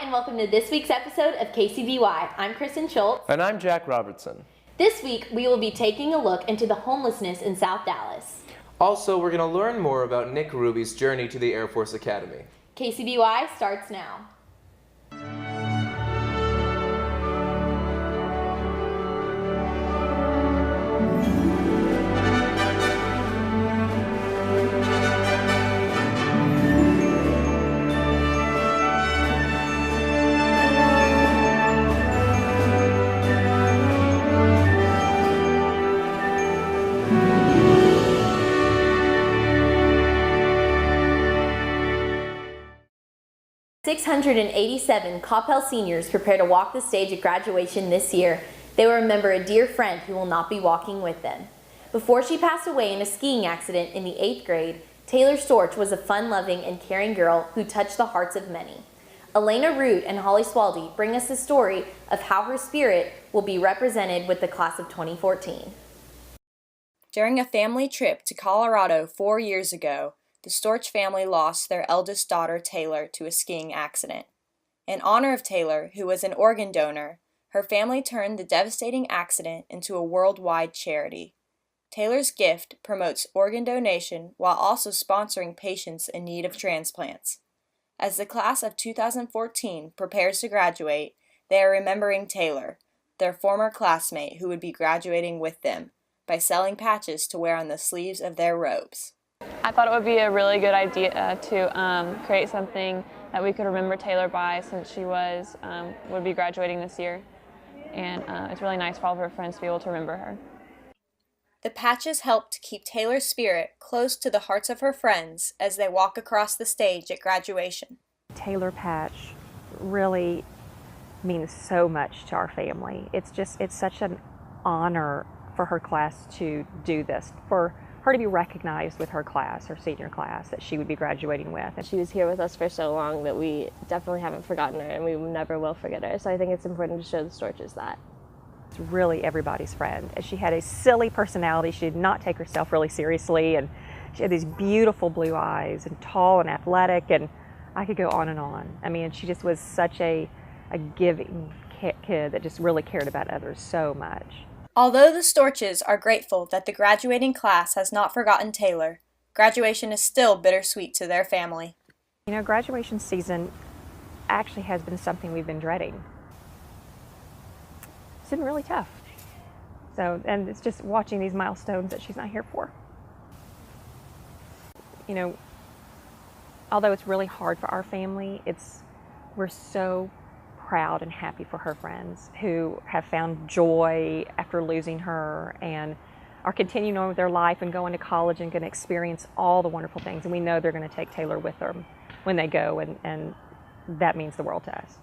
and welcome to this week's episode of KCBY. I'm Kristen Schultz. And I'm Jack Robertson. This week, we will be taking a look into the homelessness in South Dallas. Also, we're going to learn more about Nick Ruby's journey to the Air Force Academy. KCBY starts now. 687 Coppell seniors prepare to walk the stage at graduation this year. They will remember a dear friend who will not be walking with them. Before she passed away in a skiing accident in the 8th grade, Taylor Storch was a fun-loving and caring girl who touched the hearts of many. Elena Root and Holly Swaldy bring us the story of how her spirit will be represented with the class of 2014. During a family trip to Colorado 4 years ago, the Storch family lost their eldest daughter, Taylor, to a skiing accident. In honor of Taylor, who was an organ donor, her family turned the devastating accident into a worldwide charity. Taylor's gift promotes organ donation while also sponsoring patients in need of transplants. As the class of 2014 prepares to graduate, they are remembering Taylor, their former classmate who would be graduating with them, by selling patches to wear on the sleeves of their robes. I thought it would be a really good idea to create something that we could remember Taylor by, since she would be graduating this year, and it's really nice for all of her friends to be able to remember her. The patches help to keep Taylor's spirit close to the hearts of her friends as they walk across the stage at graduation. Taylor patch really means so much to our family. It's such an honor for her class to do this, for her to be recognized with her class, her senior class, that she would be graduating with. She was here with us for so long that we definitely haven't forgotten her, and we never will forget her. So I think it's important to show the Storches that. It's really everybody's friend. And she had a silly personality. She did not take herself really seriously, and she had these beautiful blue eyes, and tall and athletic, and I could go on and on. I mean, she just was such a giving kid that just really cared about others so much. Although the Storches are grateful that the graduating class has not forgotten Taylor, graduation is still bittersweet to their family. You know, graduation season actually has been something we've been dreading. It's been really tough. And it's just watching these milestones that she's not here for. You know, although it's really hard for our family, we're so proud and happy for her friends who have found joy after losing her and are continuing on with their life and going to college and going to experience all the wonderful things. And we know they're going to take Taylor with them when they go, and that means the world to us.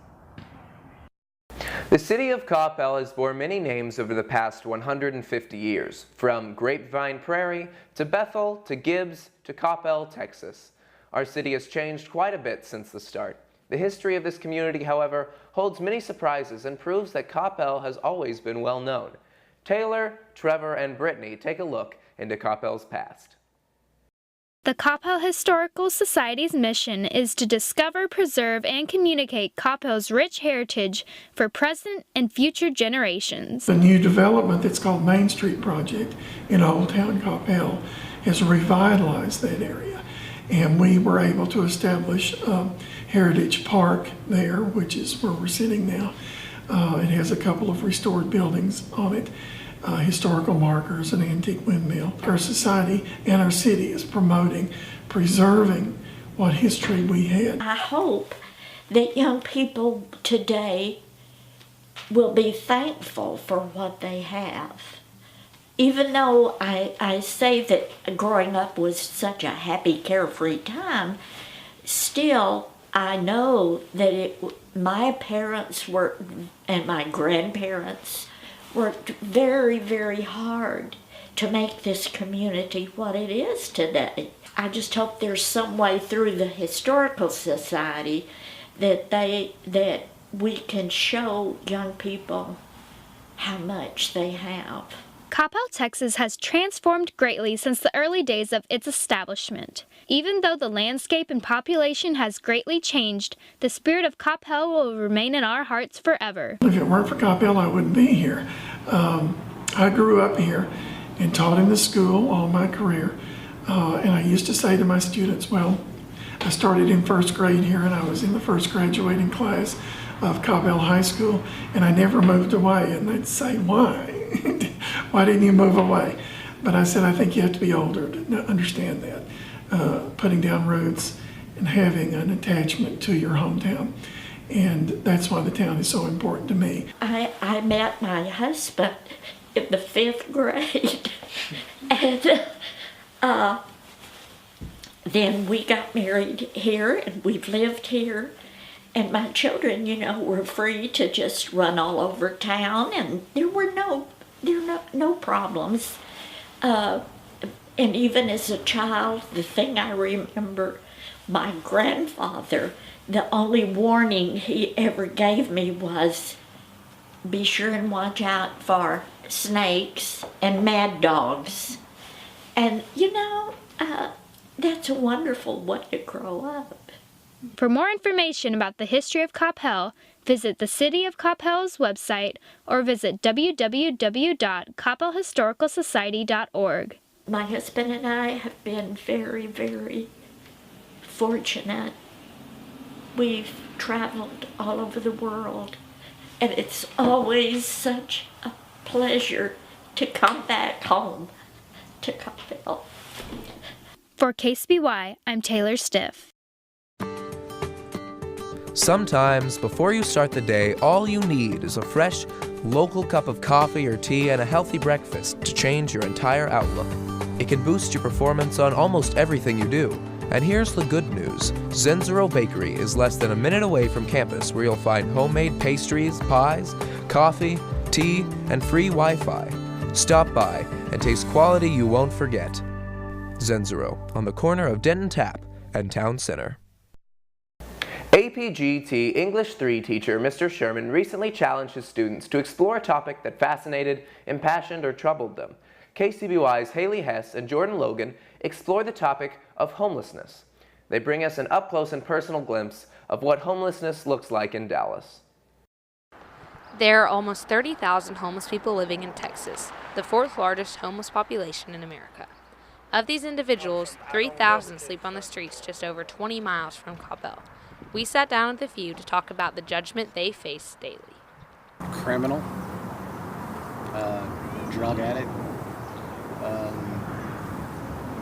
The city of Coppell has borne many names over the past 150 years, from Grapevine Prairie to Bethel to Gibbs to Coppell, Texas. Our city has changed quite a bit since the start. The history of this community, however, holds many surprises and proves that Coppell has always been well known. Taylor, Trevor, and Brittany take a look into Coppell's past. The Coppell Historical Society's mission is to discover, preserve, and communicate Coppell's rich heritage for present and future generations. The new development that's called Main Street Project in Old Town Coppell has revitalized that area. And we were able to establish Heritage Park there, which is where we're sitting now. It has a couple of restored buildings on it, historical markers, an antique windmill. Our society and our city is promoting, preserving what history we had. I hope that young people today will be thankful for what they have. Even though I say that growing up was such a happy, carefree time, still I know that my parents and my grandparents worked very, very hard to make this community what it is today. I just hope there's some way through the Historical Society that we can show young people how much they have. Coppell, Texas has transformed greatly since the early days of its establishment. Even though the landscape and population has greatly changed, the spirit of Coppell will remain in our hearts forever. If it weren't for Coppell, I wouldn't be here. I grew up here and taught in the school all my career. And I used to say to my students, well, I started in first grade here and I was in the first graduating class of Coppell High School, and I never moved away. And they'd say, why? Why didn't you move away? But I said, I think you have to be older to understand that. Putting down roots and having an attachment to your hometown. And that's why the town is so important to me. I met my husband in the 5th grade. And then we got married here and we've lived here. And my children, you know, were free to just run all over town, and there were no problems. And even as a child, the thing I remember, my grandfather, the only warning he ever gave me was, be sure and watch out for snakes and mad dogs. And, you know, that's a wonderful way to grow up. For more information about the history of Coppell, visit the City of Coppell's website or visit www.coppellhistoricalsociety.org. My husband and I have been very, very fortunate. We've traveled all over the world, and it's always such a pleasure to come back home to Coppell. For KCBY, I'm Taylor Stiff. Sometimes, before you start the day, all you need is a fresh, local cup of coffee or tea and a healthy breakfast to change your entire outlook. It can boost your performance on almost everything you do. And here's the good news. Zenzero Bakery is less than a minute away from campus, where you'll find homemade pastries, pies, coffee, tea, and free Wi-Fi. Stop by and taste quality you won't forget. Zenzero, on the corner of Denton Tap and Town Center. APGT English 3 teacher Mr. Sherman recently challenged his students to explore a topic that fascinated, impassioned, or troubled them. KCBY's Hailey Hess and Jordan Logan explore the topic of homelessness. They bring us an up-close and personal glimpse of what homelessness looks like in Dallas. There are almost 30,000 homeless people living in Texas, the 4th largest homeless population in America. Of these individuals, 3,000 sleep on the streets just over 20 miles from Coppell. We sat down with a few to talk about the judgment they face daily. Criminal, drug addict,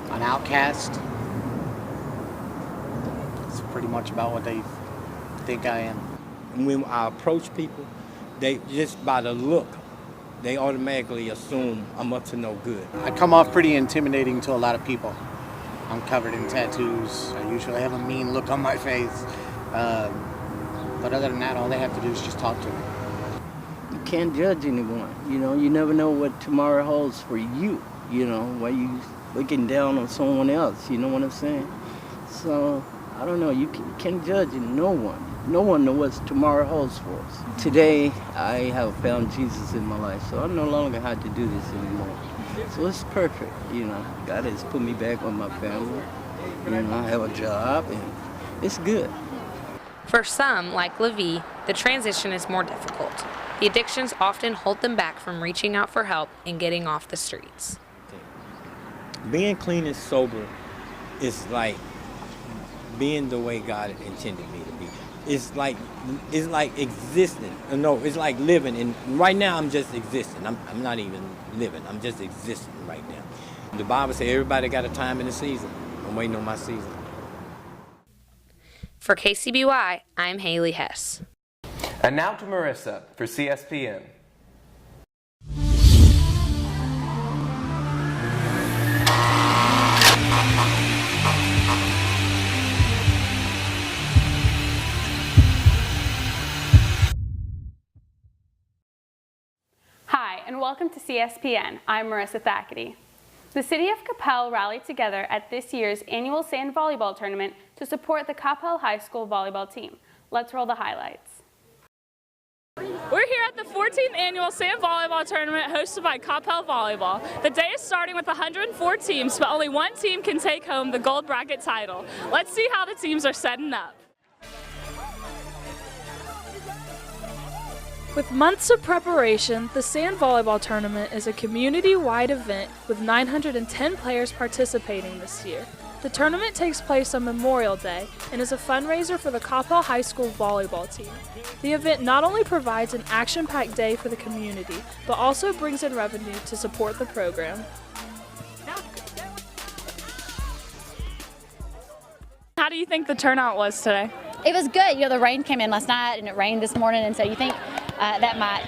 an outcast. It's pretty much about what they think I am. When I approach people, they just by the look, they automatically assume I'm up to no good. I come off pretty intimidating to a lot of people. I'm covered in tattoos. I usually have a mean look on my face. But other than that, all they have to do is just talk to me. You can't judge anyone. You know, you never know what tomorrow holds for you. You know, while you looking down on someone else. You know what I'm saying? So I don't know. You can't judge no one. No one knows what tomorrow holds for us. Today, I have found Jesus in my life, so I no longer have to do this anymore. So it's perfect. You know, God has put me back with my family. You know, I have a job, and it's good. For some, like Levi, the transition is more difficult. The addictions often hold them back from reaching out for help and getting off the streets. Being clean and sober is like being the way God intended me to be. It's like existing. No, it's like living. And right now, I'm just existing. I'm not even living. I'm just existing right now. The Bible says everybody got a time and a season. I'm waiting on my season. For KCBY, I'm Hailey Hess. And now to Marissa for CSPN. Hi, and welcome to CSPN. I'm Marissa Thackerty. The City of Coppell rallied together at this year's annual sand volleyball tournament to support the Coppell High School volleyball team. Let's roll the highlights. We're here at the 14th annual sand volleyball tournament hosted by Coppell Volleyball. The day is starting with 104 teams, but only one team can take home the gold bracket title. Let's see how the teams are setting up. With months of preparation, the sand volleyball tournament is a community-wide event with 910 players participating this year. The tournament takes place on Memorial Day and is a fundraiser for the Coppell High School volleyball team. The event not only provides an action-packed day for the community, but also brings in revenue to support the program. How do you think the turnout was today? It was good. You know, the rain came in last night and it rained this morning, and so you think that might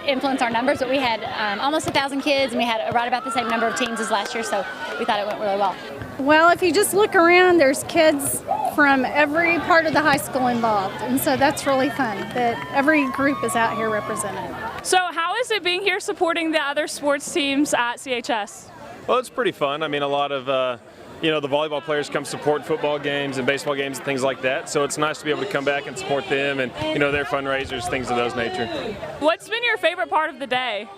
influence our numbers, but we had almost 1,000 kids and we had right about the same number of teams as last year, so we thought it went really well. Well, if you just look around, there's kids from every part of the high school involved, and so that's really fun that every group is out here represented. So how is it being here supporting the other sports teams at CHS? Well, it's pretty fun. I mean, a lot of the volleyball players come support football games and baseball games and things like that, so it's nice to be able to come back and support them and, their fundraisers, things of those nature. What's been your favorite part of the day?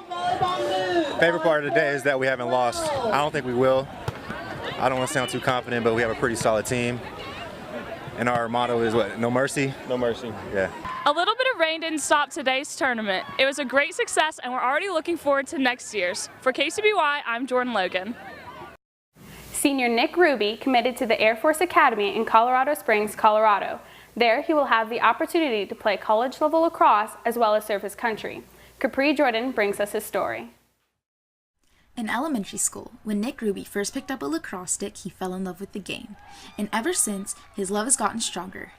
Favorite part of the day is that we haven't lost. I don't think we will. I don't want to sound too confident, but we have a pretty solid team. And our motto is what? No mercy? No mercy. Yeah. A little bit of rain didn't stop today's tournament. It was a great success, and we're already looking forward to next year's. For KCBY, I'm Jordan Logan. Senior Nick Ruby committed to the Air Force Academy in Colorado Springs, Colorado. There, he will have the opportunity to play college-level lacrosse as well as serve his country. Capri Jordan brings us his story. In elementary school, when Nick Ruby first picked up a lacrosse stick, he fell in love with the game. And ever since, his love has gotten stronger.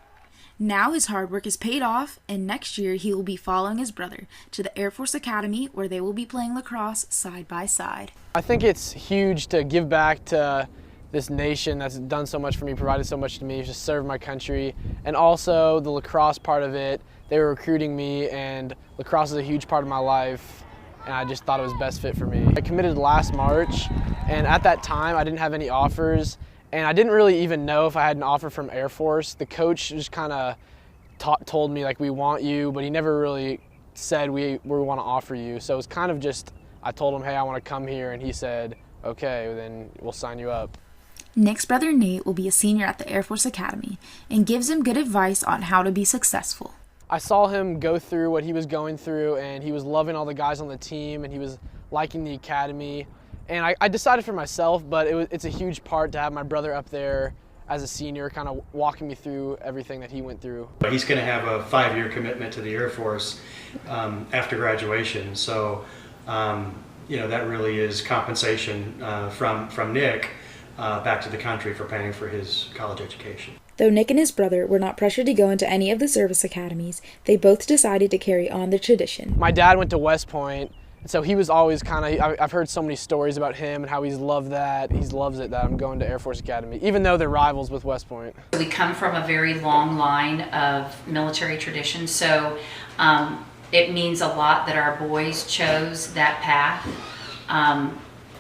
Now his hard work is paid off, and next year he will be following his brother to the Air Force Academy, where they will be playing lacrosse side by side. I think it's huge to give back to this nation that's done so much for me, provided so much to me, to serve my country. And also the lacrosse part of it, they were recruiting me, and lacrosse is a huge part of my life, and I just thought it was best fit for me. I committed last March, and at that time I didn't have any offers, and I didn't really even know if I had an offer from Air Force. The coach just kind of told me, like, we want you, but he never really said we want to offer you. So it was kind of just, I told him, hey, I want to come here, and he said, okay, then we'll sign you up. Nick's brother Nate will be a senior at the Air Force Academy and gives him good advice on how to be successful. I saw him go through what he was going through, and he was loving all the guys on the team, and he was liking the academy. And I decided for myself, but it's a huge part to have my brother up there as a senior, kind of walking me through everything that he went through. He's going to have a 5-year commitment to the Air Force after graduation, so that really is compensation from Nick back to the country for paying for his college education. Though Nick and his brother were not pressured to go into any of the service academies, they both decided to carry on the tradition. My dad went to West Point, so he was always I've heard so many stories about him and how he's loved that. He loves it that I'm going to Air Force Academy, even though they're rivals with West Point. We come from a very long line of military tradition, so it means a lot that our boys chose that path.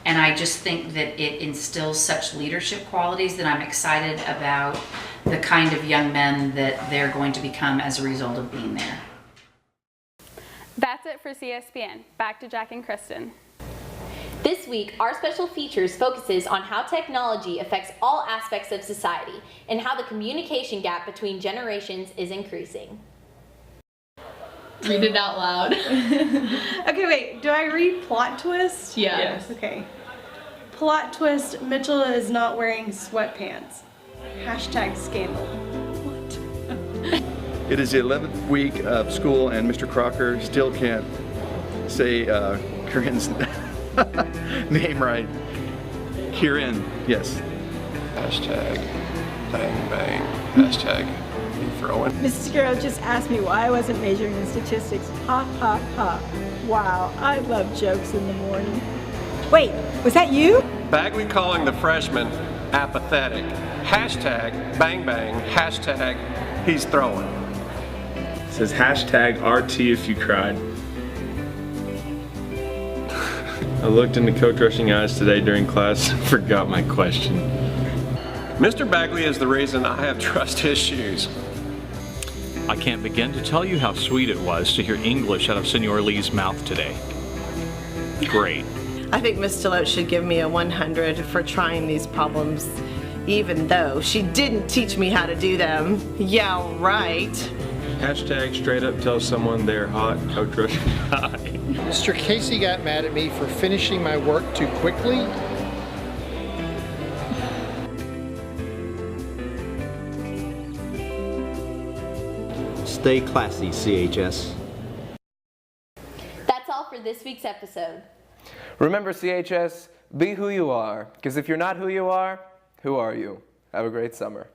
And I just think that it instills such leadership qualities that I'm excited about the kind of young men that they're going to become as a result of being there. That's it for CSPN. Back to Jack and Kristen. This week, our special features focuses on how technology affects all aspects of society and how the communication gap between generations is increasing. Read it out loud. Okay, wait, do I read plot twist? Yeah. Yes. Okay. Plot twist, Mitchell is not wearing sweatpants. Hashtag scandal. It is the 11th week of school, and Mr. Crocker still can't say Corinne's name right. Kieran, yes. Hashtag bang bang. Hashtag throwing. Mrs. Carroll just asked me why I wasn't majoring in statistics. Ha ha ha. Wow, I love jokes in the morning. Wait, was that you? Bagley calling the freshman apathetic. Hashtag bang bang. Hashtag he's throwing. It says hashtag RT if you cried. I looked into Coach Rushing eyes today during class and forgot my question. Mr. Bagley is the reason I have trust issues. I can't begin to tell you how sweet it was to hear English out of Senor Lee's mouth today. Great. I think Miss Deloach should give me a 100 for trying these problems, even though she didn't teach me how to do them. Yeah, right. Hashtag straight up tell someone they're hot, Coach Rushing High. Mr. Casey got mad at me for finishing my work too quickly. Stay classy, CHS. That's all for this week's episode. Remember, CHS, be who you are, because if you're not who you are you? Have a great summer.